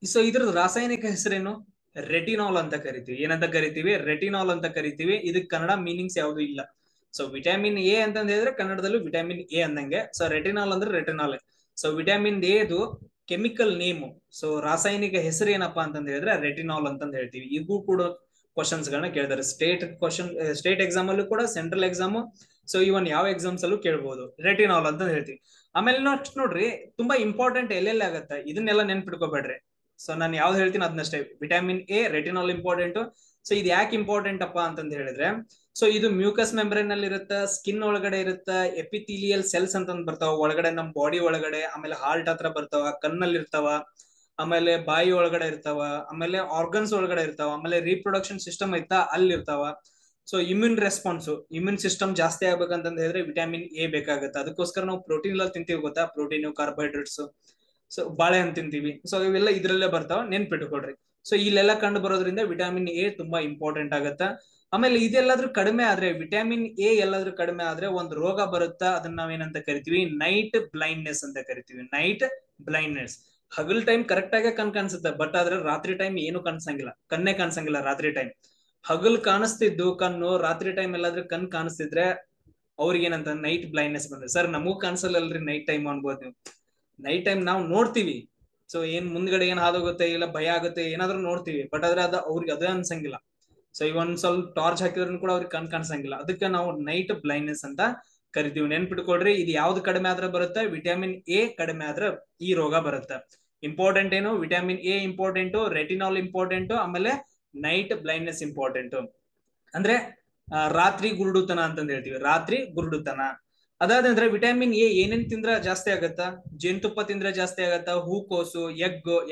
So ಇದ್ರದ್ದು ರಾಸಾಯನಿಕ ಹೆಸರೇನು? ರೆಟಿನಾಲ್ ಅಂತ ಕರಿತೀವಿ. ಏನಂತ ಕರಿತೀವಿ? ರೆಟಿನಾಲ್ ಅಂತ ಕರಿತೀವಿ. ಇದಕ್ಕೆ ಕನ್ನಡ ಮೀನಿಂಗ್ಸ್ ಯಾವ್ದು ಇಲ್ಲ. ಸೊ ವಿಟಮಿನ್ ಎ ಅಂತಂದ ಹೇಳಿದ್ರೆ ಕನ್ನಡದಲ್ಲೂ ವಿಟಮಿನ್ ಎ ಅಂದಂಗೆ. ಸೊ ರೆಟಿನಾಲ್ ಅಂದ್ರೆ ರೆಟಿನಾಲ್. ಸೊ ವಿಟಮಿನ್ ಎದು ಕೆಮಿಕಲ್ ನೇಮು, ಸೊ ರಾಸಾಯನಿಕ ಹೆಸರು ಏನಪ್ಪಾ ಅಂತಂದ ಹೇಳಿದ್ರೆ ರೆಟಿನಾಲ್ ಅಂತಂದ ಹೇಳ್ತೀವಿ. ಇದೂ ಕೂಡ ಕ್ವಶನ್ಸ್ ಗಳನ್ನ ಕೇಳಿದಾರೆ ಸ್ಟೇಟ್ ಎಕ್ಸಾಮ್ ಅಲ್ಲೂ ಕೂಡ, ಸೆಂಟ್ರಲ್ ಎಕ್ಸಾಮ್, ಸೊ ಇವನ್ ಯಾವ ಎಕ್ಸಾಮ್ಸ್ ಅಲ್ಲೂ ಕೇಳ್ಬಹುದು ರೆಟಿನಾಲ್ ಅಂತ ಹೇಳ್ತೀವಿ. ಆಮೇಲೆ ನೋಡ್ರಿ, ತುಂಬಾ ಇಂಪಾರ್ಟೆಂಟ್ ಎಲ್ಲೆಲ್ಲಿ ಆಗತ್ತೆ ಇದನ್ನೆಲ್ಲ ನೆನ್ಪಿಟ್ಕೋಬೇಡ್ರಿ. ಸೊ ನಾನು ಯಾವ್ದು ಹೇಳ್ತೀನಿ ಅದನ್ನಷ್ಟೇ. Vitamin A, retinol important. So ಇದು ಯಾಕೆ ಇಂಪಾರ್ಟೆಂಟ್ ಅಪ್ಪ ಅಂತಂದ ಹೇಳಿದ್ರೆ, ಸೊ ಇದು ಮ್ಯೂಕಸ್ ಮೆಂಬ್ರೇನ್ ಅಲ್ಲಿ ಇರುತ್ತ, ಸ್ಕಿನ್ ಒಳಗಡೆ ಇರುತ್ತ, ಎಪಿಥೀಲಿಯಲ್ ಸೆಲ್ಸ್ ಅಂತಂದ್ ಬರ್ತಾವ ಒಳಗಡೆ, ನಮ್ ಬಾಡಿ ಒಳಗಡೆ, ಆಮೇಲೆ ಹಾರ್ಟ್ ಹತ್ರ ಬರ್ತಾವ, ಕಣ್ಣಲ್ಲಿ ಇರ್ತಾವ, ಆಮೇಲೆ ಬಾಯಿ ಒಳಗಡೆ ಇರ್ತಾವ, ಆಮೇಲೆ ಆರ್ಗನ್ಸ್ ಒಳಗಡೆ ಇರ್ತಾವ, ಆಮೇಲೆ ರೀಪ್ರೊಡಕ್ಷನ್ ಸಿಸ್ಟಮ್ ಐತಾ ಅಲ್ಲಿ ಇರ್ತಾವ. So immune response, immune system ಜಾಸ್ತಿ ಆಗ್ಬೇಕಂತಂದ ಹೇಳಿದ್ರೆ ವಿಟಮಿನ್ ಎ ಬೇಕಾಗುತ್ತೆ. ಅದಕ್ಕೋಸ್ಕರ ನಾವು ಪ್ರೋಟೀನ್ ಎಲ್ಲ ತಿಂತೀವಿ ಗೊತ್ತಾ, ಪ್ರೋಟೀನ್, ಕಾರ್ಬೋಹೈಡ್ರೇಟ್ಸ್. ಸೊ ಬಾಳೆಹಣ್ಣು ತಿಂತೀವಿ. ಸೊ ಇವೆಲ್ಲ ಇದ್ರಲ್ಲೇ ಬರ್ತಾವ, ನೆನ್ಪಿಟ್ಕೊಡ್ರಿ. ಸೊ ಇಲ್ಲೆಲ್ಲ ಕಂಡು ಬರೋದ್ರಿಂದ ವಿಟಮಿನ್ ಎ ತುಂಬಾ ಇಂಪಾರ್ಟೆಂಟ್ ಆಗತ್ತ. ಆಮೇಲೆ ಇದೆಲ್ಲಾದ್ರೂ ಕಡಿಮೆ ಆದ್ರೆ, ವಿಟಮಿನ್ ಎ ಎಲ್ಲಾದ್ರೂ ಕಡಿಮೆ ಆದ್ರೆ ಒಂದು ರೋಗ ಬರುತ್ತಾ, ಅದನ್ನ ನಾವೇನಂತ ಕರಿತೀವಿ? ನೈಟ್ ಬ್ಲೈಂಡ್ನೆಸ್ ಅಂತ ಕರಿತೀವಿ. Night blindness. ಹಗಲ್ ಟೈಮ್ ಕರೆಕ್ಟ್ ಆಗಿ ಕಣ್ ಕಾಣಿಸುತ್ತೆ, ಬಟ್ ಆದ್ರೆ ರಾತ್ರಿ ಟೈಮ್ ಏನು ಕಾಣಿಸಂಗಿಲ್ಲ, ಕಣ್ಣೇ ಕಾಣಿಸಂಗಿಲ್ಲ ರಾತ್ರಿ ಟೈಮ್. ಹಗಲ್ ಕಾಣಿಸ್ತಿದ್ದು ಕಣ್ಣು, ರಾತ್ರಿ ಟೈಮ್ ಎಲ್ಲಾದ್ರೂ ಕಣ್ ಕಾಣಿಸ್ತಿದ್ರೆ ಅವ್ರಿಗೆ ಏನಂತ ನೈಟ್ ಬ್ಲೈಂಡ್ನೆಸ್ ಬಂದ್ರೆ. ಸರ್ ನಮಗೂ ಕಾಣಿಸಲ್ಲಲ್ರಿ ನೈಟ್ ಟೈಮ್ ಅನ್ಬೋದು ನೀವು. ನೈಟ್ ಟೈಮ್ ನಾವು ನೋಡ್ತೀವಿ. ಸೊ ಏನ್ ಮುಂದ್ಗಡೆ ಏನ್ ಹಾದೋಗುತ್ತೆ, ಇಲ್ಲ ಭಯ ಆಗುತ್ತೆ, ಏನಾದ್ರೂ ನೋಡ್ತೀವಿ, ಬಟ್ ಆದ್ರೆ ಅದು ಅವ್ರಿಗೆ ಅದೇ ಅನ್ಸಂಗಿಲ್ಲ. ಸೊ ಇವನ್ ಸ್ವಲ್ಪ ಟಾರ್ಚ್ ಹಾಕಿದ್ರು ಕೂಡ ಅವ್ರಿಗೆ ಕಣ್ ಕಾಣಿಸಂಗಿಲ್ಲ. ಅದಕ್ಕೆ ನಾವು ನೈಟ್ ಬ್ಲೈಂಡ್ನೆಸ್ ಅಂತ ಕರಿತೀವಿ. ನೆನ್ಪಿಟ್ಕೊಡ್ರಿ, ಇದು ಯಾವ್ದು ಕಡಿಮೆ ಆದ್ರೆ ಬರುತ್ತೆ? ವಿಟಮಿನ್ ಎ ಕಡಿಮೆ ಆದ್ರೆ ಈ ರೋಗ ಬರುತ್ತೆ. ಇಂಪಾರ್ಟೆಂಟ್ ಏನು? Vitamin A important, retinol important, ಆಮೇಲೆ ನೈಟ್ ಬ್ಲೈಂಡ್ನೆಸ್ ಇಂಪಾರ್ಟೆಂಟ್. ಅಂದ್ರೆ ರಾತ್ರಿ ಗುರುಡುತನ ಅಂತಂದ್ ಹೇಳ್ತೀವಿ, ರಾತ್ರಿ ಗುರುಡುತನ. ಅದಾದಂದ್ರೆ ವಿಟಮಿನ್ ಎ ಏನೇನ್ ತಿಂದ್ರೆ ಜಾಸ್ತಿ ಆಗತ್ತ? ಜೇನುತುಪ್ಪ ತಿಂದ್ರೆ ಜಾಸ್ತಿ ಆಗತ್ತ, ಹೂಕೋಸು,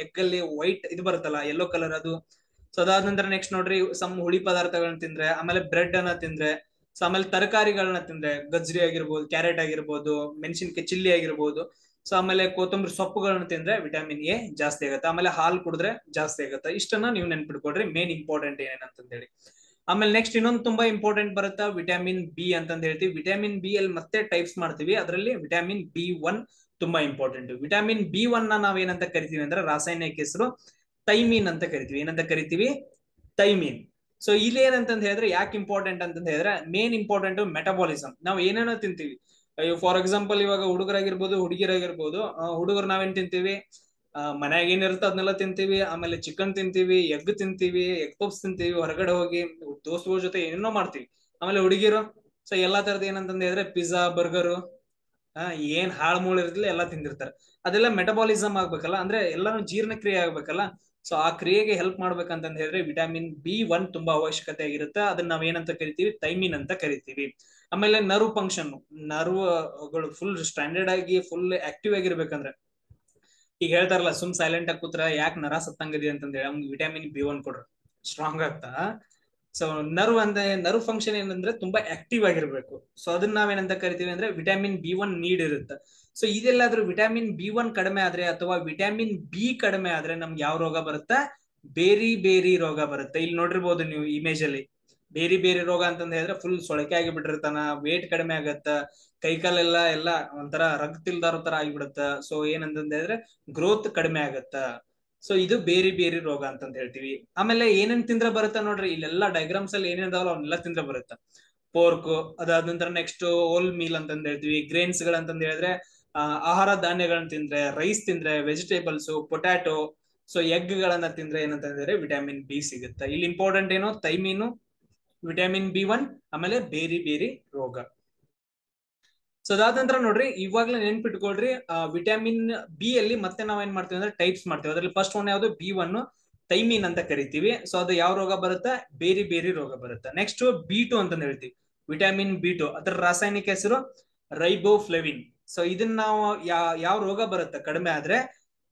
ಎಗ್ ಅಲ್ಲಿ ವೈಟ್ ಇದು ಬರುತ್ತಲ್ಲ, ಯೆಲ್ಲೋ ಕಲರ್ ಅದು. ಸೊ ಅದಾದ ನಂತರ ನೆಕ್ಸ್ಟ್ ನೋಡ್ರಿ, ಸಮ್ ಹುಳಿ ಪದಾರ್ಥಗಳನ್ನ ತಿಂದ್ರೆ, ಆಮೇಲೆ ಬ್ರೆಡ್ ಅನ್ನ ತಿಂದ್ರೆ, ಸೊ ಆಮೇಲೆ ತರಕಾರಿಗಳನ್ನ ತಿಂದ್ರೆ, ಗಜ್ರಿ ಆಗಿರ್ಬೋದು, ಕ್ಯಾರೆಟ್ ಆಗಿರ್ಬೋದು, ಮೆಣಸಿನ್ಕಾಯಿ ಚಿಲ್ಲಿ ಆಗಿರ್ಬೋದು, ಸೊ ಆಮೇಲೆ ಕೊತ್ತಂಬರಿ ಸೊಪ್ಪುಗಳನ್ನ ತಿಂದ್ರೆ ವಿಟಮಿನ್ ಎ ಜಾಸ್ತಿ ಆಗುತ್ತೆ. ಆಮೇಲೆ ಹಾಲು ಕುಡಿದ್ರೆ ಜಾಸ್ತಿ ಆಗುತ್ತೆ. ಇಷ್ಟನ್ನ ನೀವು ನೆನ್ಪಿಟ್ಕೊಡ್ರಿ, ಮೇನ್ ಇಂಪಾರ್ಟೆಂಟ್ ಏನೇನಂತ ಹೇಳಿ. ಆಮೇಲೆ ನೆಕ್ಸ್ಟ್ ಇನ್ನೊಂದು ತುಂಬಾ ಇಂಪಾರ್ಟೆಂಟ್ ಬರುತ್ತಾ, ವಿಟಮಿನ್ ಬಿ ಅಂತಂದ ಹೇಳ್ತೀವಿ. ವಿಟಮಿನ್ ಬಿ ಅಲ್ಲಿ ಮತ್ತೆ ಟೈಪ್ಸ್ ಮಾಡ್ತೀವಿ, ಅದರಲ್ಲಿ ವಿಟಮಿನ್ ಬಿ 1 ತುಂಬಾ ಇಂಪಾರ್ಟೆಂಟ್. ವಿಟಮಿನ್ ಬಿ 1 ನಾವೇನಂತ ಕರಿತೀವಿ ಅಂದ್ರೆ, ರಾಸಾಯನಿಕ ಹೆಸರು ಥೈಮೀನ್ ಅಂತ ಕರಿತೀವಿ. ಏನಂತ ಕರಿತೀವಿ? ಥೈಮೀನ್. ಸೊ ಇಲ್ಲಿ ಏನಂತ ಹೇಳಿದ್ರೆ, ಯಾಕೆ ಇಂಪಾರ್ಟೆಂಟ್ ಅಂತ ಹೇಳಿದ್ರೆ, ಮೇನ್ ಇಂಪಾರ್ಟೆಂಟ್ ಮೆಟಬಾಲಿಸಮ್. ನಾವು ಏನೇನೋ ತಿಂತೀವಿ. ಫಾರ್ ಎಕ್ಸಾಂಪಲ್ ಇವಾಗ ಹುಡುಗರಾಗಿರ್ಬೋದು, ಹುಡುಗಿರಾಗಿರ್ಬೋದು, ಹುಡುಗರು ನಾವೇನ್ ತಿಂತೀವಿ? ಮನ್ಯಾಗ ಏನಿರುತ್ತೆ ಅದನ್ನೆಲ್ಲ ತಿಂತೀವಿ. ಆಮೇಲೆ ಚಿಕನ್ ತಿಂತೀವಿ, ಎಗ್ ತಿಂತೀವಿ, ಎಗ್ ಪಪ್ಸ್ ತಿಂತೀವಿ, ಹೊರಗಡೆ ಹೋಗಿ ದೋಸ್ತುಗಳ ಜೊತೆ ಏನೇನೋ ಮಾಡ್ತೀವಿ. ಆಮೇಲೆ ಹುಡುಗಿರು ಸೊ ಎಲ್ಲಾ ತರದ್ ಏನಂತಂದ ಹೇಳಿದ್ರೆ, ಪಿಜ್ಜಾ, ಬರ್ಗರು, ಏನ್ ಹಾಳ್ ಮೂಳ ಇರ್ತಿಲ್ಲ ಎಲ್ಲಾ ತಿಂದಿರ್ತಾರೆ. ಅದೆಲ್ಲ ಮೆಟಬಾಲಿಸಮ್ ಆಗ್ಬೇಕಲ್ಲ, ಅಂದ್ರೆ ಎಲ್ಲಾನು ಜೀರ್ಣಕ್ರಿಯೆ ಆಗ್ಬೇಕಲ್ಲ. ಸೊ ಆ ಕ್ರಿಯೆಗೆ ಹೆಲ್ಪ್ ಮಾಡ್ಬೇಕಂತಂದ ಹೇಳಿದ್ರೆ ವಿಟಮಿನ್ ಬಿ 1 ತುಂಬಾ ಅವಶ್ಯಕತೆ ಆಗಿರುತ್ತೆ. ಅದನ್ನ ನಾವ್ ಏನಂತ ಕರಿತೀವಿ? ಥೈಮಿನ್ ಅಂತ ಕರಿತೀವಿ. ಆಮೇಲೆ ನರ್ವ್ ಫಂಕ್ಷನ್, ನರ್ವ್ಗಳು ಫುಲ್ ಸ್ಟ್ಯಾಂಡರ್ಡ್ ಆಗಿ ಫುಲ್ ಆಕ್ಟಿವ್ ಆಗಿರ್ಬೇಕಂದ್ರೆ, ಈಗ ಹೇಳ್ತಾರಲ್ಲ, ಸುಮ್ ಸೈಲೆಂಟ್ ಆಗಿ ಕೂತ್ರ ಯಾಕೆ ನರ ಸತ್ತಂಗದಿ ಅಂತಂದ್ರೆ, ಅವ್ನಿಗೆ ವಿಟಮಿನ್ ಬಿ 1 ಕೊಡ್ರಿ, ಸ್ಟ್ರಾಂಗ್ ಆಗ್ತಾ. ಸೊ ನರ್ವ್ ಫಂಕ್ಷನ್ ಏನಂದ್ರೆ ತುಂಬಾ ಆಕ್ಟಿವ್ ಆಗಿರ್ಬೇಕು. ಸೊ ಅದನ್ನ ನಾವೇನಂತ ಕರಿತೀವಿ ಅಂದ್ರೆ ವಿಟಮಿನ್ ಬಿ 1 ನೀಡ್ ಇರುತ್ತೆ. ಸೊ ಇದೆಲ್ಲಾದ್ರೂ ವಿಟಮಿನ್ ಬಿ 1 ಕಡಿಮೆ ಆದ್ರೆ, ಅಥವಾ ವಿಟಮಿನ್ ಬಿ ಕಡಿಮೆ ಆದ್ರೆ ನಮ್ಗೆ ಯಾವ ರೋಗ ಬರುತ್ತಾ? ಬೇರಿ ಬೇರಿ ರೋಗ ಬರುತ್ತೆ. ಇಲ್ಲಿ ನೋಡಿರ್ಬೋದು ನೀವು ಇಮೇಜ್ ಅಲ್ಲಿ. ಬೇರಿ ಬೇರಿ ರೋಗ ಅಂತಂದ ಹೇಳಿದ್ರೆ ಫುಲ್ ಸೊಳಕೆ ಆಗಿ ಬಿಟ್ಟಿರ್ತಾನ, ವೇಟ್ ಕಡಿಮೆ ಆಗತ್ತ, ಕೈಕಾಲೆಲ್ಲ ಎಲ್ಲ ಒಂಥರ ರಕ್ತಿಲ್ದಾರ ತರ ಆಗಿಬಿಡುತ್ತ. ಸೊ ಏನಂತಂದ ಹೇಳಿದ್ರೆ ಗ್ರೋತ್ ಕಡಿಮೆ ಆಗತ್ತ. ಸೊ ಇದು ಬೇರೆ ಬೇರೆ ರೋಗ ಅಂತಂದ ಹೇಳ್ತೀವಿ. ಆಮೇಲೆ ಏನೇನ್ ತಿಂದ್ರೆ ಬರುತ್ತ ನೋಡ್ರಿ, ಇಲ್ಲೆಲ್ಲಾ ಡೈಗ್ರಾಮ್ಸ್ ಅಲ್ಲಿ ಏನೇನ್ ಇದಾವಲ್ಲ ಅವನ್ನೆಲ್ಲ ತಿಂದ್ರೆ ಬರುತ್ತ. ಪೋರ್ಕ್, ಅದಾದ ನಂತರ ನೆಕ್ಸ್ಟ್ ಓಲ್ ಮೀಲ್ ಅಂತಂದ ಹೇಳ್ತೀವಿ. ಗ್ರೇನ್ಸ್ ಗಳಂತಂದ ಹೇಳಿದ್ರೆ ಆಹಾರ ಧಾನ್ಯಗಳನ್ನ ತಿಂದ್ರೆ, ರೈಸ್ ತಿಂದ್ರೆ, ವೆಜಿಟೇಬಲ್ಸ್, ಪೊಟ್ಯಾಟೊ, ಸೊ ಎಗ್ ಗಳನ್ನ ತಿಂದ್ರೆ ಏನಂತ ಹೇಳಿದ್ರೆ ವಿಟಮಿನ್ ಬಿ ಸಿಗುತ್ತೆ. ಇಲ್ಲಿ ಇಂಪಾರ್ಟೆಂಟ್ ಏನು? ಥೈಮೀನು, ವಿಟಮಿನ್ ಬಿ 1, ಆಮೇಲೆ ಬೇರೆ ಬೇರೆ ರೋಗ. ಸೊ ಅದಾದ ನಂತರ ನೋಡ್ರಿ, ಇವಾಗ್ಲೇ ನೆನ್ಪಿಟ್ಕೊಳ್ರಿ, ವಿಟಮಿನ್ ಬಿ ಅಲ್ಲಿ ಮತ್ತೆ ನಾವ್ ಏನ್ ಮಾಡ್ತೀವಿ ಅಂದ್ರೆ ಟೈಪ್ಸ್ ಮಾಡ್ತೀವಿ. ಅದ್ರಲ್ಲಿ ಫಸ್ಟ್ ಒನ್ ಯಾವ್ದು? ಬಿ 1 ಥೈಮೀನ್ ಅಂತ ಕರಿತೀವಿ. ಸೊ ಅದು ಯಾವ ರೋಗ ಬರುತ್ತೆ? ಬೇರೆ ಬೇರೆ ರೋಗ ಬರುತ್ತೆ. ನೆಕ್ಸ್ಟ್ ಬಿ 2 ಅಂತ ಹೇಳ್ತೀವಿ. ವಿಟಮಿನ್ ಬಿ 2 ಅದರ ರಾಸಾಯನಿಕ ಹೆಸರು ರೈಬೋಫ್ಲೆವಿನ್. ಸೊ ಇದನ್ನ ನಾವು ಯಾವ ರೋಗ ಬರುತ್ತೆ ಕಡಿಮೆ ಆದ್ರೆ?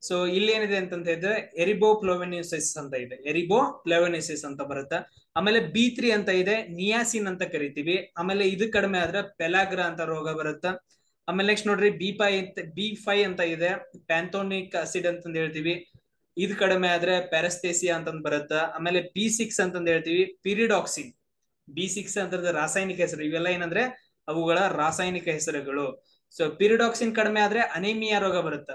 ಸೊ ಇಲ್ಲಿ ಏನಿದೆ ಅಂತಂತ ಹೇಳಿದ್ರೆ ಎರಿಬೋಫ್ಲೋವೆನಿಸಿಸ್ ಅಂತ ಇದೆ, ಎರಿಬೋಫ್ಲೋವೆನಿಸಿಸ್ ಅಂತ ಬರುತ್ತೆ. ಆಮೇಲೆ ಬಿ 3 ಅಂತ ಇದೆ, ನಿಯಾಸಿನ್ ಅಂತ ಕರಿತೀವಿ. ಆಮೇಲೆ ಇದು ಕಡಿಮೆ ಆದ್ರೆ ಪೆಲಾಗ್ರ ಅಂತ ರೋಗ ಬರುತ್ತೆ. ಆಮೇಲೆ ನೆಕ್ಸ್ಟ್ ನೋಡ್ರಿ, ಬಿ 5 ಅಂತ ಇದೆ, ಪ್ಯಾಂಥೋನಿಕ್ ಆಸಿಡ್ ಅಂತಂದ್ ಹೇಳ್ತೀವಿ. ಇದು ಕಡಿಮೆ ಆದ್ರೆ ಪ್ಯಾರಸ್ಥೇಸಿಯಾ ಅಂತಂದ್ ಬರುತ್ತೆ. ಆಮೇಲೆ ಬಿ 6 ಅಂತಂದ್ ಹೇಳ್ತೀವಿ, ಪಿರಿಡಾಕ್ಸಿನ್. ಬಿ 6 ಅಂತಂದ್ರೆ ರಾಸಾಯನಿಕ ಹೆಸರು. ಇವೆಲ್ಲ ಏನಂದ್ರೆ ಅವುಗಳ ರಾಸಾಯನಿಕ ಹೆಸರುಗಳು. ಸೊ ಪಿರಿಡಾಕ್ಸಿನ್ ಕಡಿಮೆ ಆದ್ರೆ ಅನೇಮಿಯಾ ರೋಗ ಬರುತ್ತೆ.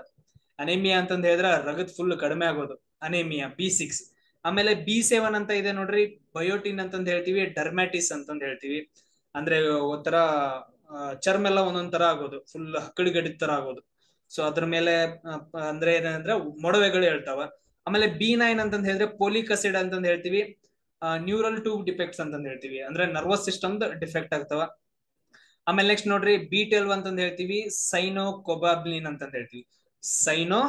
ಅನೇಮಿಯಾ ಅಂತಂದ್ ಹೇಳಿದ್ರೆ ರಗತ್ ಫುಲ್ ಕಡಿಮೆ ಆಗೋದು. Anaemia B6. ಆಮೇಲೆ B7 ಅಂತ ಇದೆ ನೋಡ್ರಿ, ಬಯೋಟಿನ್ ಅಂತಂದ್ ಹೇಳ್ತೀವಿ, ಡರ್ಮ್ಯಾಟಿಸ್ ಅಂತಂದ್ ಹೇಳ್ತೀವಿ. ಅಂದ್ರೆ ಒಂಥರ ಚರ್ಮ ಎಲ್ಲ ಒಂದೊಂದ್ ತರ ಆಗೋದು, ಫುಲ್ ಹಕ್ಕಳಿಗಡಿ ತರ ಆಗೋದು. ಸೊ ಅದ್ರ ಮೇಲೆ ಅಂದ್ರೆ ಏನಂದ್ರೆ ಮೊಡವೆಗಳು ಹೇಳ್ತಾವ. ಆಮೇಲೆ B9 ಅಂತಂದ್ ಹೇಳಿದ್ರೆ ಪೋಲಿಕ್ ಅಸಿಡ್ ಅಂತಂದ್ ಹೇಳ್ತೀವಿ, ನ್ಯೂರಲ್ ಟ್ಯೂಬ್ ಡಿಫೆಕ್ಟ್ಸ್ ಅಂತಂದ್ ಹೇಳ್ತೀವಿ, ಅಂದ್ರೆ ನರ್ವಸ್ ಸಿಸ್ಟಮ್ ಡಿಫೆಕ್ಟ್ ಆಗ್ತಾವ. ಆಮೇಲೆ ನೆಕ್ಸ್ಟ್ ನೋಡ್ರಿ B12 ಅಂತಂದ್ ಹೇಳ್ತೀವಿ, ಸೈನೋ ಕೊಬಾಬ್ಲಿನ್ ಅಂತಂದ್ ಹೇಳ್ತೀವಿ, ಸೈನೋ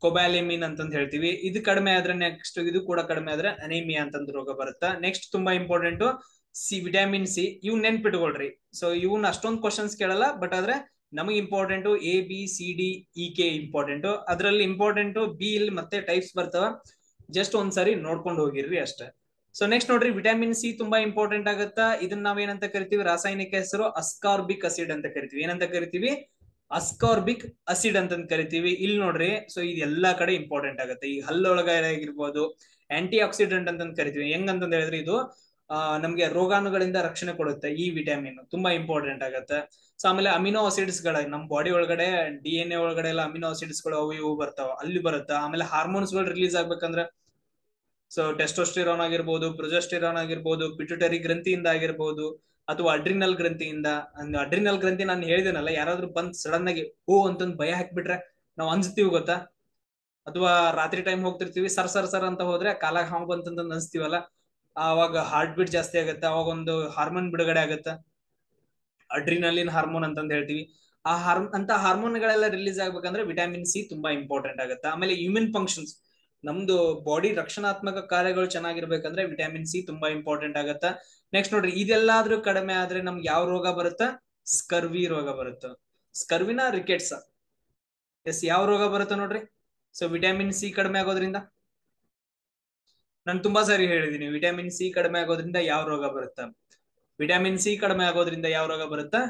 ಕೊಬ್ಯಾಲಿಮಿನ್ ಅಂತಂದ್ ಹೇಳ್ತೀವಿ. ಇದು ಕಡಿಮೆ ಆದ್ರೆ ನೆಕ್ಸ್ಟ್ ಇದು ಕೂಡ ಕಡಿಮೆ ಆದ್ರೆ ಅನೇಮಿಯಾ ಅಂತಂದ್ ರೋಗ ಬರುತ್ತಾ. ನೆಕ್ಸ್ಟ್ ತುಂಬಾ ಇಂಪಾರ್ಟೆಂಟ್ ವಿಟಮಿನ್ ಸಿ. ಇವ್ ನೆನ್ಪಿಟ್ಕೊಳ್ರಿ. ಸೊ ಇವನ್ ಅಷ್ಟೊಂದು ಕ್ವಶನ್ಸ್ ಕೇಳಲ್ಲ, ಬಟ್ ಆದ್ರೆ ನಮಗೆ ಇಂಪಾರ್ಟೆಂಟ್ ABCDEK ಇಂಪಾರ್ಟೆಂಟ್. ಅದ್ರಲ್ಲಿ ಇಂಪಾರ್ಟೆಂಟ್ ಬಿ ಇಲ್ಲಿ ಮತ್ತೆ ಟೈಪ್ಸ್ ಬರ್ತಾವ, ಜಸ್ಟ್ ಒಂದ್ಸರಿ ನೋಡ್ಕೊಂಡು ಹೋಗಿರ್ರಿ ಅಷ್ಟೇ. ಸೊ ನೆಕ್ಸ್ಟ್ ನೋಡ್ರಿ ವಿಟಮಿನ್ ಸಿ ತುಂಬಾ ಇಂಪಾರ್ಟೆಂಟ್ ಆಗುತ್ತಾ. ಇದನ್ನ ನಾವ್ ಏನಂತ ಕರಿತೀವಿ, ರಾಸಾಯನಿಕ ಹೆಸರು ಅಸ್ಕಾರ್ಬಿಕ್ ಅಸಿಡ್ ಅಂತ ಕರಿತೀವಿ. ಏನಂತ ಕರಿತೀವಿ, ಅಸ್ಕಾರ್ಬಿಕ್ ಅಸಿಡ್ ಅಂತ ಕರಿತೀವಿ. ಇಲ್ಲಿ ನೋಡ್ರಿ, ಸೊ ಇದು ಎಲ್ಲಾ ಕಡೆ ಇಂಪಾರ್ಟೆಂಟ್ ಆಗುತ್ತೆ. ಈ ಹಲ್ಲೊಳಗ ಆಗಿರ್ಬೋದು, ಆಂಟಿ ಆಕ್ಸಿಡೆಂಟ್ ಅಂತ ಕರಿತೀವಿ. ಹೆಂಗಂತಂದ್ ಹೇಳಿದ್ರೆ ಇದು ನಮ್ಗೆ ರೋಗಾಣುಗಳಿಂದ ರಕ್ಷಣೆ ಕೊಡುತ್ತೆ. ಈ ವಿಟಮಿನ್ ತುಂಬಾ ಇಂಪಾರ್ಟೆಂಟ್ ಆಗುತ್ತೆ. ಸೊ ಆಮೇಲೆ ಅಮಿನೋ ಆಸಿಡ್ಸ್ ಗಳ ನಮ್ ಬಾಡಿ ಒಳಗಡೆ DNA ಒಳಗಡೆ ಎಲ್ಲ ಅಮಿನೋ ಆಸಿಡ್ಸ್ ಗಳು ಅವು ಇವು ಬರ್ತಾವ, ಅಲ್ಲಿ ಬರುತ್ತೆ. ಆಮೇಲೆ ಹಾರ್ಮೋನ್ಸ್ ಗಳು ರಿಲೀಸ್ ಆಗ್ಬೇಕಂದ್ರೆ ಸೊ ಟೆಸ್ಟೋಸ್ಟಿರಾನ್ ಆಗಿರ್ಬೋದು, ಪ್ರೊಜೆಸ್ಟಿರಾನ್ ಆಗಿರ್ಬೋದು, ಪಿಟ್ಯುಟರಿ ಗ್ರಂಥಿಯಿಂದ ಆಗಿರ್ಬೋದು, ಅಥವಾ ಅಡ್ರಿನಲ್ ಗ್ರಂಥಿಯಿಂದ. ಅಡ್ರಿನಲ್ ಗ್ರಂಥಿ ನಾನು ಹೇಳಿದೇನಲ್ಲ, ಯಾರಾದ್ರೂ ಬಂದ್ ಸಡನ್ ಆಗಿ ಓ ಅಂತಂದ್ ಭಯ ಹಾಕ್ಬಿಟ್ರೆ ನಾವ್ ಅನ್ಸ್ತೀವಿ ಗೊತ್ತಾ. ಅಥವಾ ರಾತ್ರಿ ಟೈಮ್ ಹೋಗ್ತಿರ್ತೀವಿ, ಸರ್ ಸರ್ ಸರ್ ಅಂತ ಹೋದ್ರೆ ಕಾಲಾಗ ಹಾವು ಬಂತಂತ ಅನ್ಸ್ತೀವಲ್ಲ, ಅವಾಗ ಹಾರ್ಟ್ ಬೀಟ್ ಜಾಸ್ತಿ ಆಗುತ್ತೆ. ಅವಾಗ ಒಂದು ಹಾರ್ಮೋನ್ ಬಿಡುಗಡೆ ಆಗುತ್ತೆ, ಅಡ್ರಿನಲಿನ್ ಹಾರ್ಮೋನ್ ಅಂತಂದ್ ಹೇಳ್ತೀವಿ. ಆ ಹಾರ್ಮೋನ್ ಗಳೆಲ್ಲ ರಿಲೀಸ್ ಆಗ್ಬೇಕಂದ್ರೆ ವಿಟಮಿನ್ ಸಿ ತುಂಬಾ ಇಂಪಾರ್ಟೆಂಟ್ ಆಗುತ್ತೆ. ಆಮೇಲೆ ಇಮ್ಯೂನ್ ಫಂಕ್ಷನ್ಸ್, ನಮ್ದು ಬಾಡಿ ರಕ್ಷಣಾತ್ಮಕ ಕಾರ್ಯಗಳು ಚೆನ್ನಾಗಿರ್ಬೇಕಂದ್ರೆ ವಿಟಮಿನ್ ಸಿ ತುಂಬಾ ಇಂಪಾರ್ಟೆಂಟ್ ಆಗತ್ತ. ನೆಕ್ಸ್ಟ್ ನೋಡ್ರಿ, ಇದೆಲ್ಲಾದ್ರೂ ಕಡಿಮೆ ಆದ್ರೆ ನಮ್ಗೆ ಯಾವ ರೋಗ ಬರುತ್ತಾ, ಸ್ಕರ್ವಿ ರೋಗ ಬರುತ್ತೆ. ಸ್ಕರ್ವಿನ ರಿಕೆಟ್ಸ್, ಎಸ್ ಯಾವ ರೋಗ ಬರುತ್ತೆ ನೋಡ್ರಿ. ಸೊ ವಿಟಮಿನ್ ಸಿ ಕಡಿಮೆ ಆಗೋದ್ರಿಂದ, ನಾನು ತುಂಬಾ ಸಾರಿ ಹೇಳಿದೀನಿ, ವಿಟಮಿನ್ ಸಿ ಕಡಿಮೆ ಆಗೋದ್ರಿಂದ ಯಾವ ರೋಗ ಬರುತ್ತಾ, ವಿಟಮಿನ್ ಸಿ ಕಡಿಮೆ ಆಗೋದ್ರಿಂದ ಯಾವ ರೋಗ ಬರುತ್ತಾ.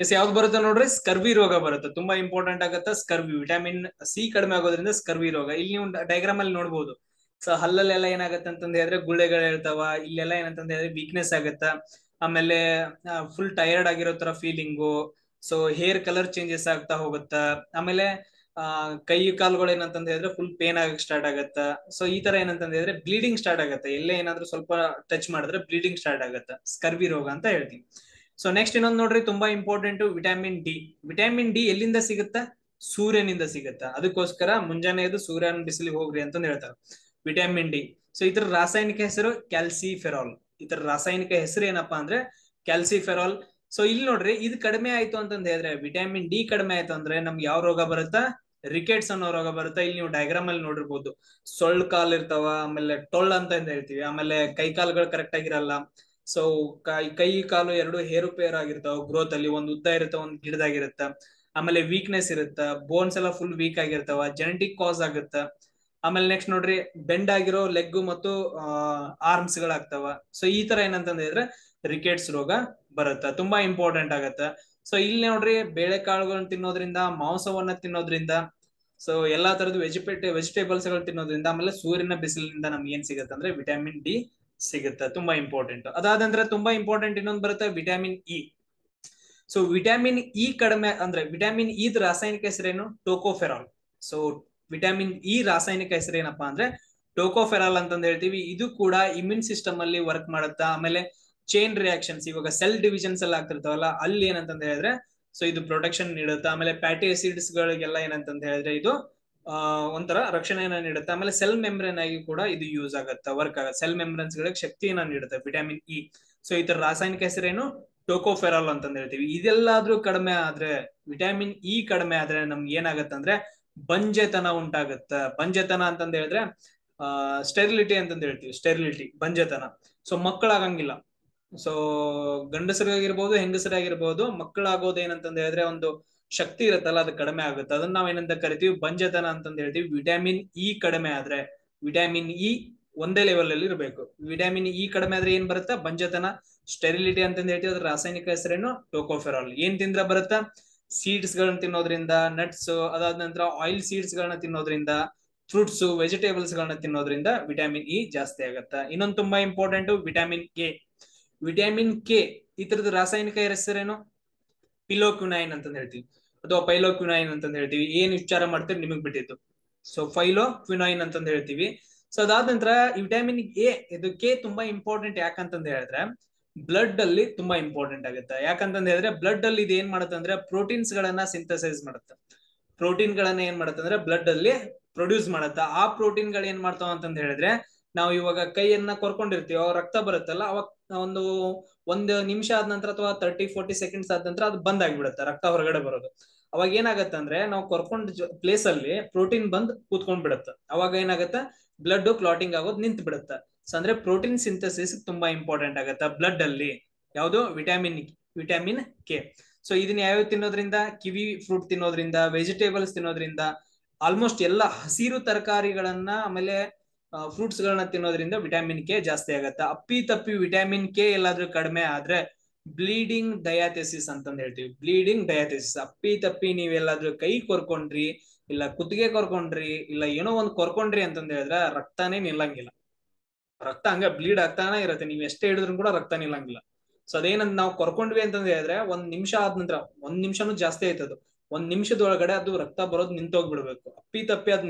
ಎಸ್ ಯಾವ್ದು ಬರುತ್ತೆ ನೋಡ್ರಿ, ಸ್ಕರ್ವಿ ರೋಗ ಬರುತ್ತೆ. ತುಂಬಾ ಇಂಪಾರ್ಟೆಂಟ್ ಆಗುತ್ತೆ ಸ್ಕರ್ವಿ. ವಿಟಮಿನ್ ಸಿ ಕಡಿಮೆ ಆಗೋದ್ರಿಂದ ಸ್ಕರ್ವಿ ರೋಗ. ಇಲ್ಲಿ ನೀವು ಡೈಗ್ರಾಮ್ ಅಲ್ಲಿ ನೋಡ್ಬೋದು. ಸೊ ಹಲ್ಲಲ್ಲೆಲ್ಲ ಏನಾಗತ್ತೆ ಅಂತಂದ್ ಹೇಳಿದ್ರೆ ಗುಳ್ಳೆಗಳು ಹೇಳ್ತಾವ, ಇಲ್ಲೆಲ್ಲ ಏನಂತಂದ್ ಹೇಳಿದ್ರೆ ವೀಕ್ನೆಸ್ ಆಗತ್ತ. ಆಮೇಲೆ ಫುಲ್ ಟಯರ್ಡ್ ಆಗಿರೋ ತರ feeling. So hair colour changes ಆಗ್ತಾ ಹೋಗುತ್ತ. ಆಮೇಲೆ ಕೈ ಕಾಲುಗಳು ಏನಂತಂದ್ ಹೇಳಿದ್ರೆ ಫುಲ್ ಪೇನ್ ಆಗಕ್ ಸ್ಟಾರ್ಟ್ ಆಗತ್ತ. ಸೊ ಈ ತರ ಏನಂತಂದ್ ಹೇಳಿದ್ರೆ ಬ್ಲೀಡಿಂಗ್ ಸ್ಟಾರ್ಟ್ ಆಗತ್ತೆ. ಎಲ್ಲೇ ಏನಾದ್ರೂ ಸ್ವಲ್ಪ ಟಚ್ ಮಾಡಿದ್ರೆ ಬ್ಲೀಡಿಂಗ್ ಸ್ಟಾರ್ಟ್ ಆಗತ್ತೆ, ಸ್ಕರ್ವಿ ರೋಗ ಅಂತ ಹೇಳ್ತೀವಿ. ಸೊ ನೆಕ್ಸ್ಟ್ ಇನ್ನೊಂದು ನೋಡ್ರಿ, ತುಂಬಾ important vitamin D. Vitamin D ಎಲ್ಲಿಂದ ಸಿಗುತ್ತಾ, ಸೂರ್ಯನಿಂದ ಸಿಗುತ್ತಾ. ಅದಕ್ಕೋಸ್ಕರ ಮುಂಜಾನೆ ಎದ್ದು ಸೂರ್ಯನ ಬಿಸಿಲಿಗೆ ಹೋಗ್ರಿ ಅಂತಂದ್ ಹೇಳ್ತಾರೆ, ವಿಟಮಿನ್ ಡಿ. ಸೊ ಇದ್ರ ರಾಸಾಯನಿಕ ಹೆಸರು ಕ್ಯಾಲ್ಸಿಫೆರಾಲ್. ಇತರ ರಾಸಾಯನಿಕ ಹೆಸರು ಏನಪ್ಪಾ ಅಂದ್ರೆ ಕ್ಯಾಲ್ಸಿಫೆರಾಲ್. ಸೊ ಇಲ್ಲಿ ನೋಡ್ರಿ, ಇದು ಕಡಿಮೆ ಆಯ್ತು ಅಂತಂದ್ ಹೇಳಿದ್ರೆ, ವಿಟಮಿನ್ ಡಿ ಕಡಿಮೆ ಆಯ್ತು ಅಂದ್ರೆ ನಮ್ಗೆ ಯಾವ ರೋಗ ಬರುತ್ತಾ, ರಿಕೆಟ್ಸ್ ಅನ್ನೋ ರೋಗ ಬರುತ್ತೆ. ಇಲ್ಲಿ ನೀವು ಡಯಾಗ್ರಾಮ್ ಅಲ್ಲಿ ನೋಡಿರ್ಬೋದು, ಸೊಳ್ಳು ಕಾಲ್ ಇರ್ತಾವ, ಆಮೇಲೆ ಟೊಳ್ಳ ಅಂತ ಹೇಳ್ತೀವಿ. ಆಮೇಲೆ ಕೈ ಕಾಲುಗಳು ಕರೆಕ್ಟ್ ಆಗಿರಲ್ಲ. ಸೊ ಕೈ ಕಾಲು ಎರಡು ಹೇರುಪೇರು ಆಗಿರ್ತಾವ ಗ್ರೋತ್ ಅಲ್ಲಿ, ಒಂದ್ ಉದ್ದ ಇರುತ್ತೆ, ಒಂದ್ ಗಿಡದಾಗಿರುತ್ತ. ಆಮೇಲೆ ವೀಕ್ನೆಸ್ ಇರುತ್ತ, ಬೋನ್ಸ್ ಎಲ್ಲ ಫುಲ್ ವೀಕ್ ಆಗಿರ್ತಾವ, ಜೆನೆಟಿಕ್ ಕಾಸ್ ಆಗುತ್ತ. ಆಮೇಲೆ ನೆಕ್ಸ್ಟ್ ನೋಡ್ರಿ, ಬೆಂಡ್ ಆಗಿರೋ ಲೆಗ್ ಮತ್ತು ಆರ್ಮ್ಸ್ ಗಳಾಗ್ತಾವ. ಸೊ ಈ ತರ ಏನಂತಂದ್ ಹೇಳಿದ್ರೆ ರಿಕೆಟ್ಸ್ ರೋಗ ಬರುತ್ತ. ತುಂಬಾ ಇಂಪಾರ್ಟೆಂಟ್ ಆಗತ್ತ. ಸೊ ಇಲ್ಲಿ ನೋಡ್ರಿ, ಬೇಳೆಕಾಳುಗಳನ್ನ ತಿನ್ನೋದ್ರಿಂದ, ಮಾಂಸವನ್ನ ತಿನ್ನೋದ್ರಿಂದ, ಸೊ ಎಲ್ಲಾ ತರದ ವೆಜಿಟೇಬಲ್ಸ್ ಗಳು ತಿನ್ನೋದ್ರಿಂದ, ಆಮೇಲೆ ಸೂರ್ಯನ ಬಿಸಿಲಿನಿಂದ ನಮ್ಗೆ ಏನ್ ಸಿಗುತ್ತೆ ಅಂದ್ರೆ ವಿಟಮಿನ್ ಡಿ ಸಿಗುತ್ತೆ. ತುಂಬಾ ಇಂಪಾರ್ಟೆಂಟ್. ಅದಾದ ನಂತರ ತುಂಬಾ ಇಂಪಾರ್ಟೆಂಟ್ ಇನ್ನೊಂದು ಬರುತ್ತೆ, vitamin E. So vitamin E ಕಡಿಮೆ ಅಂದ್ರೆ, ವಿಟಮಿನ್ ಇ ರಾಸಾಯನಿಕ ಹೆಸರೇನು, ಟೋಕೋಫೆರಾಲ್. ಸೊ ವಿಟಮಿನ್ ಇ ರಾಸಾಯನಿಕ ಹೆಸರು ಏನಪ್ಪಾ ಅಂದ್ರೆ ಟೋಕೋಫೆರಾಲ್ ಅಂತಂದ್ ಹೇಳ್ತೀವಿ. ಇದು ಕೂಡ ಇಮ್ಯೂನ್ ಸಿಸ್ಟಮ್ ಅಲ್ಲಿ ವರ್ಕ್ ಮಾಡುತ್ತಾ. ಆಮೇಲೆ ಚೈನ್ ರಿಯಾಕ್ಷನ್ಸ್, ಇವಾಗ ಸೆಲ್ ಡಿವಿಷನ್ಸ್ ಎಲ್ಲ ಆಗ್ತಿರ್ತಾವಲ್ಲ, ಅಲ್ಲಿ ಏನಂತಂದ್ ಹೇಳಿದ್ರೆ ಸೊ ಇದು ಪ್ರೊಟೆಕ್ಷನ್ ನೀಡುತ್ತೆ. ಆಮೇಲೆ ಫ್ಯಾಟಿ ಆಸಿಡ್ಸ್ ಗಳಿಗೆಲ್ಲ ಏನಂತಂದ್ ಹೇಳಿದ್ರೆ ಇದು ಒಂಥರ ರಕ್ಷಣೆಯನ್ನ ನೀಡುತ್ತೆ. ಆಮೇಲೆ ಸೆಲ್ ಮೆಂಬ್ರೇನ್ ಆಗಿ ಕೂಡ ಇದು ಯೂಸ್ ಆಗುತ್ತೆ, ವರ್ಕ್ ಆಗುತ್ತೆ. ಸೆಲ್ ಮೆಂಬ್ರೇನ್ಸ್ ಗಳಿಗೆ ಶಕ್ತಿಯನ್ನ ನೀಡುತ್ತೆ ವಿಟಮಿನ್ ಇ. ಸೊ ಇದರ ರಾಸಾಯನಿಕ ಹೆಸರೇನು, ಟೋಕೋಫೆರಾಲ್ ಅಂತಂದ್ ಹೇಳ್ತೀವಿ. ಇದೆಲ್ಲಾದ್ರೂ ಕಡಿಮೆ ಆದ್ರೆ, ವಿಟಮಿನ್ ಇ ಕಡಿಮೆ ಆದ್ರೆ ನಮ್ಗೆ ಏನಾಗತ್ತಂದ್ರೆ ಬಂಜೆತನ ಉಂಟಾಗತ್ತ. ಬಂಜೆತನ ಅಂತಂದ್ ಹೇಳಿದ್ರೆ ಸ್ಟೆರಿಲಿಟಿ ಅಂತಂದ್ ಹೇಳ್ತೀವಿ, ಸ್ಟೆರಿಲಿಟಿ, ಬಂಜೆತನ. ಸೊ ಮಕ್ಕಳಾಗಂಗಿಲ್ಲ. ಸೊ ಗಂಡಸರಾಗಿರ್ಬೋದು ಹೆಂಗಸರಾಗಿರ್ಬೋದು, ಮಕ್ಕಳಾಗೋದು ಏನಂತಂದ್ ಹೇಳಿದ್ರೆ ಒಂದು ಶಕ್ತಿ ಇರುತ್ತಲ್ಲ, ಅದು ಕಡಿಮೆ ಆಗುತ್ತೆ. ಅದನ್ನ ನಾವ್ ಏನಂತ ಕರಿತೀವಿ, ಬಂಜೆತನ ಅಂತಂದ್ ಹೇಳ್ತೀವಿ. ವಿಟಮಿನ್ ಇ ಕಡಿಮೆ ಆದ್ರೆ, ವಿಟಮಿನ್ ಇ ಒಂದೇ ಲೆವೆಲ್ ಅಲ್ಲಿ ಇರಬೇಕು. ವಿಟಮಿನ್ ಇ ಕಡಿಮೆ ಆದ್ರೆ ಏನ್ ಬರುತ್ತಾ, ಬಂಜೆತನ, ಸ್ಟೆರಿಲಿಟಿ ಅಂತಂದ್ ಹೇಳ್ತೀವಿ. ಅದ್ರ ರಾಸಾಯನಿಕ ಹೆಸರೇನು, ಟೋಕೋಫೆರಾಲ್. ಏನ್ ತಿಂದ್ರೆ ಬರುತ್ತಾ, ಸೀಡ್ಸ್ ಗಳನ್ನ ತಿನ್ನೋದ್ರಿಂದ, ನಟ್ಸ್, ಅದಾದ ನಂತರ ಆಯಿಲ್ ಸೀಡ್ಸ್ ಗಳನ್ನ ತಿನ್ನೋದ್ರಿಂದ, ಫ್ರೂಟ್ಸ್, ವೆಜಿಟೇಬಲ್ಸ್ ಗಳನ್ನ ತಿನ್ನೋದ್ರಿಂದ ವಿಟಮಿನ್ ಇ ಜಾಸ್ತಿ ಆಗತ್ತ. ಇನ್ನೊಂದು ತುಂಬಾ important vitamin K. Vitamin K ಇತರದ್ದು ರಾಸಾಯನಿಕ ಹೆಸರೇನು? ಪಿಲೋಕ್ವಿನೈನ್ ಅಂತಂದ್ ಹೇಳ್ತೀವಿ ಅಥವಾ ಪೈಲೋಕ್ವಿನೈನ್ ಅಂತಂದ್ ಹೇಳ್ತೀವಿ. ಏನ್ ಉಚ್ಚಾರ ಮಾಡ್ತೀರಿ ನಿಮಗ್ ಬಿಟ್ಟಿದ್ದು. ಸೊ ಫೈಲೋಕ್ವಿನೈನ್ ಅಂತಂದ್ ಹೇಳ್ತೀವಿ. ಸೊ ಅದಾದ ನಂತರ ವಿಟಮಿನ್ ಎ, ಇದು ಕೆ ತುಂಬಾ ಇಂಪಾರ್ಟೆಂಟ್. ಯಾಕಂತಂದ್ ಹೇಳಿದ್ರೆ ಬ್ಲಡ್ ಅಲ್ಲಿ ತುಂಬಾ ಇಂಪಾರ್ಟೆಂಟ್ ಆಗುತ್ತೆ. ಯಾಕಂತಂದ್ ಹೇಳಿದ್ರೆ ಬ್ಲಡ್ ಅಲ್ಲಿ ಇದು ಏನ್ ಮಾಡುತ್ತೆ ಅಂದ್ರೆ ಪ್ರೋಟೀನ್ಸ್ ಗಳನ್ನ ಸಿಂಥಸೈಸ್ ಮಾಡುತ್ತೆ. ಪ್ರೋಟೀನ್ ಗಳನ್ನ ಏನ್ ಮಾಡುತ್ತೆ ಅಂದ್ರೆ ಬ್ಲಡ್ ಅಲ್ಲಿ ಪ್ರೊಡ್ಯೂಸ್ ಮಾಡುತ್ತೆ. ಆ ಪ್ರೋಟೀನ್ ಗಳು ಏನ್ ಮಾಡ್ತಾವ ಅಂತಂದ್ ಹೇಳಿದ್ರೆ, ನಾವು ಇವಾಗ ಕೈಯನ್ನ ಕೊರ್ಕೊಂಡಿರ್ತೀವಿ, ಅವಾಗ ರಕ್ತ ಬರುತ್ತಲ್ಲ, ಅವಾಗ ಒಂದು ನಿಮಿಷ ಆದ ನಂತರ ಅಥವಾ 30-40 ಸೆಕೆಂಡ್ಸ್ ಆದ ನಂತರ ಅದು ಬಂದ್ ಆಗಿಬಿಡುತ್ತೆ, ರಕ್ತ ಹೊರಗಡೆ ಬರೋದು. ಅವಾಗ ಏನಾಗತ್ತೆ ಅಂದ್ರೆ ನಾವು ಕೊರ್ಕೊಂಡ್ ಪ್ಲೇಸ್ ಅಲ್ಲಿ ಪ್ರೋಟೀನ್ ಬಂದ್ ಕೂತ್ಕೊಂಡ್ ಬಿಡುತ್ತೆ. ಅವಾಗ ಏನಾಗತ್ತೆ, ಬ್ಲಡ್ ಕ್ಲಾಟಿಂಗ್ ಆಗೋದು ನಿಂತು ಬಿಡುತ್ತೆ. ಸೊ ಅಂದ್ರೆ ಪ್ರೋಟೀನ್ ಸಿಂಥಸಿಸ್ ತುಂಬಾ ಇಂಪಾರ್ಟೆಂಟ್ ಆಗುತ್ತೆ ಬ್ಲಡ್ ಅಲ್ಲಿ. ಯಾವುದು? Vitamin K. ಸೊ ಇದನ್ನ ಯಾವ್ಯಾವ ತಿನ್ನೋದ್ರಿಂದ? ಕಿವಿ ಫ್ರೂಟ್ ತಿನ್ನೋದ್ರಿಂದ, ವೆಜಿಟೇಬಲ್ಸ್ ತಿನ್ನೋದ್ರಿಂದ, ಆಲ್ಮೋಸ್ಟ್ ಎಲ್ಲ ಹಸಿರು ತರಕಾರಿಗಳನ್ನ ಆಮೇಲೆ ಫ್ರೂಟ್ಸ್ ಗಳನ್ನ ತಿನ್ನೋದ್ರಿಂದ ವಿಟಮಿನ್ ಕೆ ಜಾಸ್ತಿ ಆಗತ್ತೆ. ಅಪ್ಪಿ ತಪ್ಪಿ ವಿಟಮಿನ್ ಕೆ ಎಲ್ಲಾದ್ರೂ ಕಡಿಮೆ ಆದ್ರೆ ಬ್ಲೀಡಿಂಗ್ ಡಯಾಥೆಸಿಸ್ ಅಂತಂದ್ ಹೇಳ್ತೀವಿ. ಬ್ಲೀಡಿಂಗ್ ಡಯಾಥೆಸಿಸ್, ಅಪ್ಪಿ ತಪ್ಪಿ ನೀವೆಲ್ಲಾದ್ರೂ ಕೈ ಕೊರ್ಕೊಂಡ್ರಿ, ಇಲ್ಲ ಕುತ್ತಿಗೆ ಕೊರ್ಕೊಂಡ್ರಿ, ಇಲ್ಲ ಏನೋ ಒಂದ್ ಕೊರ್ಕೊಂಡ್ರಿ ಅಂತಂದ್ ಹೇಳಿದ್ರೆ ರಕ್ತಾನೇ ನಿಲ್ಲಂಗಿಲ್ಲ. ರಕ್ತ ಹಂಗ ಬ್ಲೀಡ್ ಆಗ್ತಾನೆ ಇರುತ್ತೆ, ನೀವ್ ಎಷ್ಟೇ ಹಿಡಿದ್ರು ಕೂಡ ರಕ್ತ ನಿಲ್ಲಂಗಿಲ್ಲ. ಸೊ ಅದೇನಂದ್ ನಾವು ಕೊರ್ಕೊಂಡ್ವಿ ಅಂತಂದ್ ಹೇಳಿದ್ರೆ 1 ನಿಮಿಷ ಆದ ನಂತರ, 1 ನಿಮಿಷನೂ ಜಾಸ್ತಿ ಆಯ್ತದು, 1 ನಿಮಿಷದೊಳಗಡೆ ಅದು ರಕ್ತ ಬರೋದು ನಿಂತೋಗ್ಬಿಡ್ಬೇಕು. ಅಪ್ಪಿ ತಪ್ಪಿ ಅದ್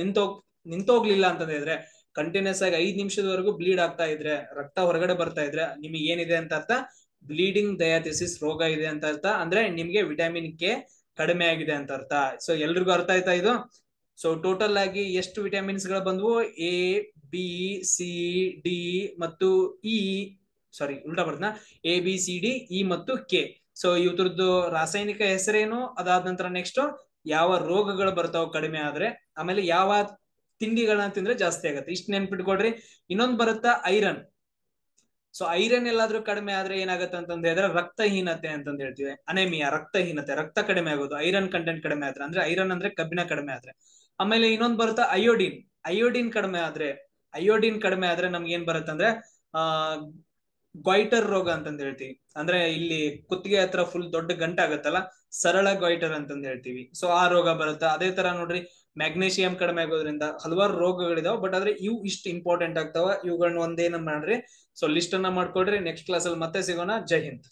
ನಿಂತೋಗ್ಲಿಲ್ಲ ಅಂತಂದ್ ಹೇಳಿದ್ರೆ, ಕಂಟಿನ್ಯೂಸ್ ಆಗಿ 5 ನಿಮಿಷದವರೆಗೂ ಬ್ಲೀಡ್ ಆಗ್ತಾ ಇದ್ರೆ, ರಕ್ತ ಹೊರಗಡೆ ಬರ್ತಾ ಇದ್ರೆ, ನಿಮಗೆ ಏನಿದೆ ಅಂತ ಅರ್ಥ? ಬ್ಲೀಡಿಂಗ್ ಡಯಾಥೆಸಿಸ್ ರೋಗ ಇದೆ ಅಂತ ಅರ್ಥ. ಅಂದ್ರೆ ನಿಮ್ಗೆ ವಿಟಮಿನ್ ಕೆ ಕಡಿಮೆ ಆಗಿದೆ ಅಂತ ಅರ್ಥ. ಸೊ ಎಲ್ರಿಗೂ ಅರ್ಥ ಆಯ್ತಾ ಇದು? ಸೊ ಟೋಟಲ್ ಆಗಿ ಎಷ್ಟು ವಿಟಮಿನ್ಸ್ ಗಳು ಬಂದ್ವು? ಎ, ಬಿ, ಸಿ, ಡಿ ಮತ್ತು ಇ, ಸಾರಿ ಉಲ್ಟಾ ಬರ್ತಾ, ABCD, ಇ ಮತ್ತು ಕೆ. ಸೊ ಇವ್ರದ್ದು ರಾಸಾಯನಿಕ ಹೆಸರೇನು, ಅದಾದ ನಂತರ ನೆಕ್ಸ್ಟ್ ಯಾವ ರೋಗಗಳು ಬರ್ತಾವ ಕಡಿಮೆ ಆದ್ರೆ, ಆಮೇಲೆ ಯಾವ ತಿಂಡಿಗಳನ್ನ ತಿಂದ್ರೆ ಜಾಸ್ತಿ ಆಗತ್ತೆ, ಇಷ್ಟ ನೆನ್ಪಿಟ್ಕೊಡ್ರಿ. ಇನ್ನೊಂದು ಬರುತ್ತಾ ಐರನ್. ಸೊ ಐರನ್ ಎಲ್ಲಾದ್ರೂ ಕಡಿಮೆ ಆದ್ರೆ ಏನಾಗುತ್ತೆ ಅಂತಂದ್ ಹೇಳಿದ್ರೆ ರಕ್ತಹೀನತೆ ಅಂತಂದ್ ಹೇಳ್ತೀವಿ. ಅನೆಮಿಯಾ, ರಕ್ತಹೀನತೆ, ರಕ್ತ ಕಡಿಮೆ ಆಗೋದು ಐರನ್ ಕಂಟೆಂಟ್ ಕಡಿಮೆ ಆದ್ರೆ. ಅಂದ್ರೆ ಐರನ್ ಅಂದ್ರೆ ಕಬ್ಬಿಣ ಕಡಿಮೆ ಆದ್ರೆ. ಆಮೇಲೆ ಇನ್ನೊಂದು ಬರುತ್ತಾ ಅಯೋಡಿನ್. ಅಯೋಡಿನ್ ಕಡಿಮೆ ಆದ್ರೆ ನಮ್ಗೆ ಏನ್ ಬರುತ್ತೆ ಅಂದ್ರೆ ಗಾಯ್ಟರ್ ರೋಗ ಅಂತಂದ್ ಹೇಳ್ತೀವಿ. ಅಂದ್ರೆ ಇಲ್ಲಿ ಕುತ್ತಿಗೆ ಹತ್ರ ಫುಲ್ ದೊಡ್ಡ ಗಂಟೆ ಆಗತ್ತಲ್ಲ, ಸರಳ ಗಾಯ್ಟರ್ ಅಂತಂದ್ ಹೇಳ್ತೀವಿ. ಸೊ ಆ ರೋಗ ಬರುತ್ತೆ. ಅದೇ ತರ ನೋಡ್ರಿ, ಮ್ಯಾಗ್ನೇಷಿಯಂ ಕಡಿಮೆ ಆಗೋದ್ರಿಂದ ಹಲವಾರು ರೋಗಗಳಿದಾವೆ. ಬಟ್ ಆದ್ರೆ ಇವು ಇಷ್ಟು ಇಂಪಾರ್ಟೆಂಟ್ ಆಗ್ತಾವ. ಇವುಗಳನ್ನ ಒಂದೇನ ಮಾಡ್ರಿ, ಸೊ ಲಿಸ್ಟ್ ಅನ್ನ ಮಾಡ್ಕೊಡ್ರಿ. ನೆಕ್ಸ್ಟ್ ಕ್ಲಾಸ್ ಅಲ್ಲಿ ಮತ್ತೆ ಸಿಗೋಣ. ಜೈ ಹಿಂದ್.